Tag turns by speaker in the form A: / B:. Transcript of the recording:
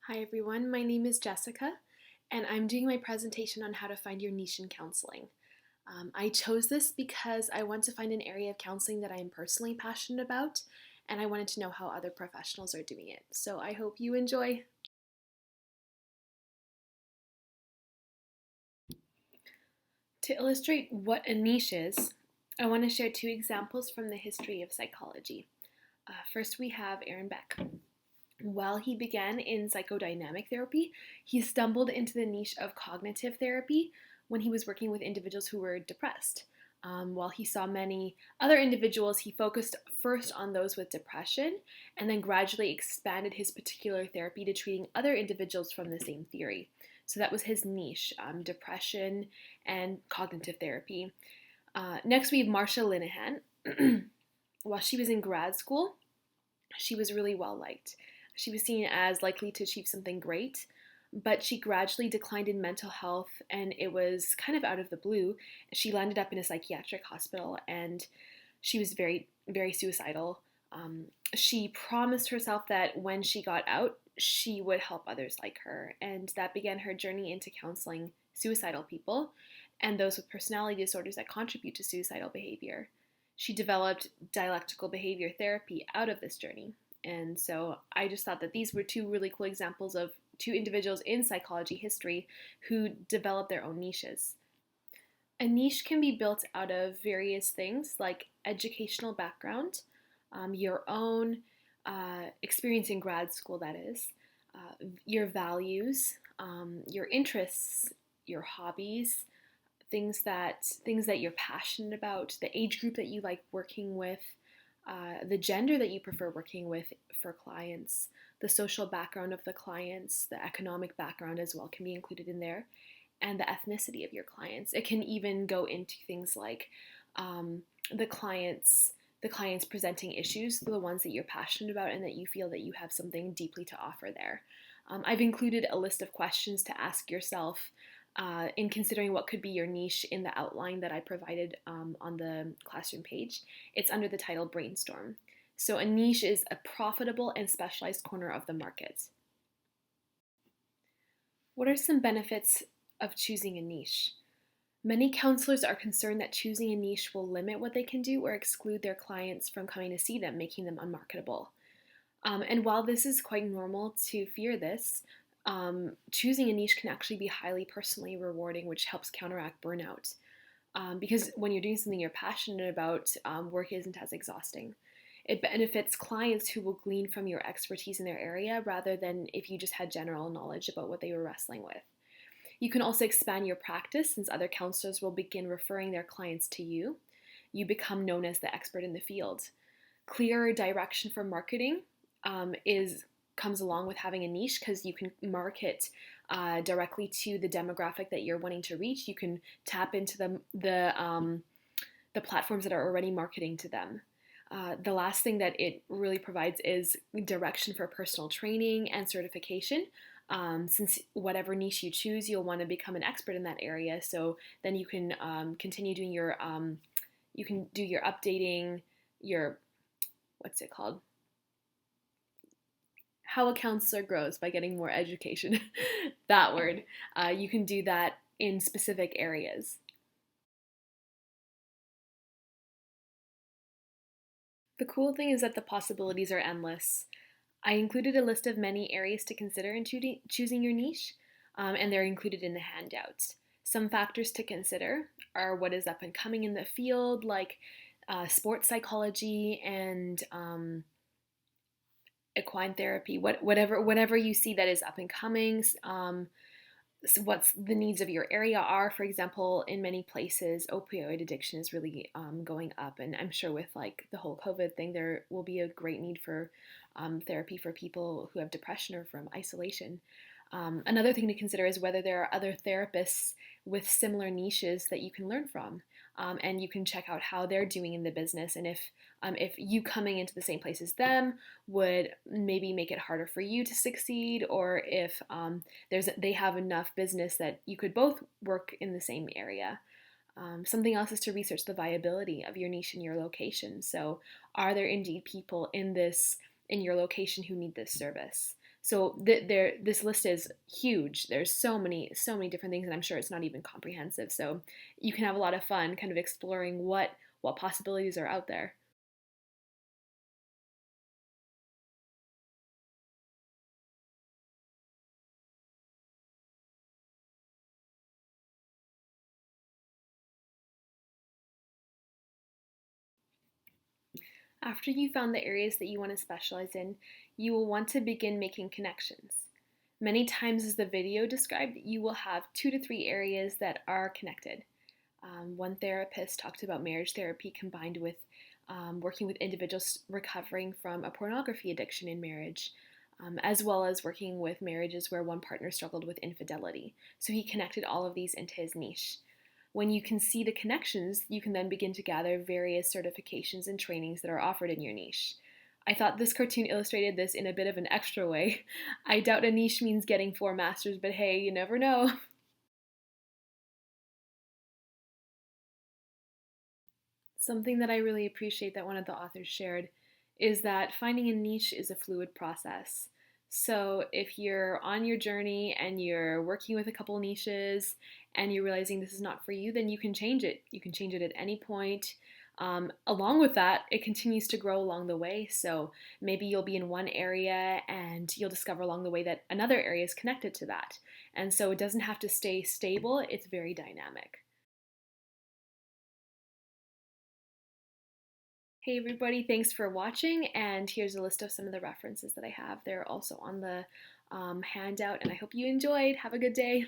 A: Hi everyone, my name is Jessica, and I'm doing my presentation on how to find your niche in counseling. I chose this because I want to find an area of counseling that I am personally passionate about, and I wanted to know how other professionals are doing it. So I hope you enjoy. To illustrate what a niche is, I want to share two examples from the history of psychology. First, we have Aaron Beck. While he began in psychodynamic therapy, he stumbled into the niche of cognitive therapy when he was working with individuals who were depressed. While he saw many other individuals, he focused first on those with depression and then gradually expanded his particular therapy to treating other individuals from the same theory. So that was his niche, depression and cognitive therapy. Next, we have Marsha Linehan. While she was in grad school, she was really well liked. She was seen as likely to achieve something great, but she gradually declined in mental health, and it was kind of out of the blue. She landed up in a psychiatric hospital, and she was very, very suicidal. She promised herself that when she got out, she would help others like her, and that began her journey into counseling suicidal people and those with personality disorders that contribute to suicidal behavior. She developed dialectical behavior therapy out of this journey. And so I just thought that these were two really cool examples of two individuals in psychology history who developed their own niches. A niche can be built out of various things like educational background, your own experience in grad school, that is, your values, your interests, your hobbies, things that you're passionate about, the age group that you like working with, the gender that you prefer working with for clients, the social background of the clients, the economic background as well can be included in there, and the ethnicity of your clients. It can even go into things like um, the clients the clients presenting issues, the ones that you're passionate about and that you feel that you have something deeply to offer there. I've included a list of questions to ask yourself in considering what could be your niche in the outline that I provided on the classroom page. It's under the title Brainstorm. So, a niche is a profitable and specialized corner of the market. What are some benefits of choosing a niche? Many counselors are concerned that choosing a niche will limit what they can do or exclude their clients from coming to see them, making them unmarketable. And while this is quite normal to fear this, choosing a niche can actually be highly personally rewarding, which helps counteract burnout. Because when you're doing something you're passionate about, work isn't as exhausting. It benefits clients who will glean from your expertise in their area rather than if you just had general knowledge about what they were wrestling with. You can also expand your practice since other counselors will begin referring their clients to you. You become known as the expert in the field. Clearer direction for marketing is comes along with having a niche because you can market directly to the demographic that you're wanting to reach. You can tap into the platforms that are already marketing to them. The last thing that it really provides is direction for personal training and certification. Since whatever niche you choose, you'll want to become an expert in that area. So then you can continue doing you can do your updating, your, what's it called? How a counselor grows by getting more education. That word. You can do that in specific areas. The cool thing is that the possibilities are endless. I included a list of many areas to consider in choosing your niche, and they're included in the handout. Some factors to consider are what is up and coming in the field, like sports psychology and equine therapy, whatever you see that is up and coming. So what's the needs of your area are. For example, in many places, opioid addiction is really going up, and I'm sure with like the whole COVID thing, there will be a great need for therapy for people who have depression or from isolation. Another thing to consider is whether there are other therapists with similar niches that you can learn from. And you can check out how they're doing in the business, and if you coming into the same place as them would maybe make it harder for you to succeed, or if they have enough business that you could both work in the same area. Something else is to research the viability of your niche and your location. So, are there indeed people in your location who need this service? So this list is huge. There's so many different things, and I'm sure it's not even comprehensive. So you can have a lot of fun kind of exploring what possibilities are out there. After you found the areas that you want to specialize in, you will want to begin making connections. Many times, as the video described, you will have 2 to 3 areas that are connected. One therapist talked about marriage therapy combined with working with individuals recovering from a pornography addiction in marriage, as well as working with marriages where one partner struggled with infidelity. So he connected all of these into his niche. When you can see the connections, you can then begin to gather various certifications and trainings that are offered in your niche. I thought this cartoon illustrated this in a bit of an extra way. I doubt a niche means getting 4 masters, but hey, you never know. Something that I really appreciate that one of the authors shared is that finding a niche is a fluid process. So if you're on your journey and you're working with a couple niches and you're realizing this is not for you, then you can change it. You can change it at any point. Along with that, it continues to grow along the way. So maybe you'll be in one area and you'll discover along the way that another area is connected to that. And so it doesn't have to stay stable, it's very dynamic. Hey everybody, thanks for watching, and here's a list of some of the references that I have. They're also on the handout, and I hope you enjoyed. Have a good day.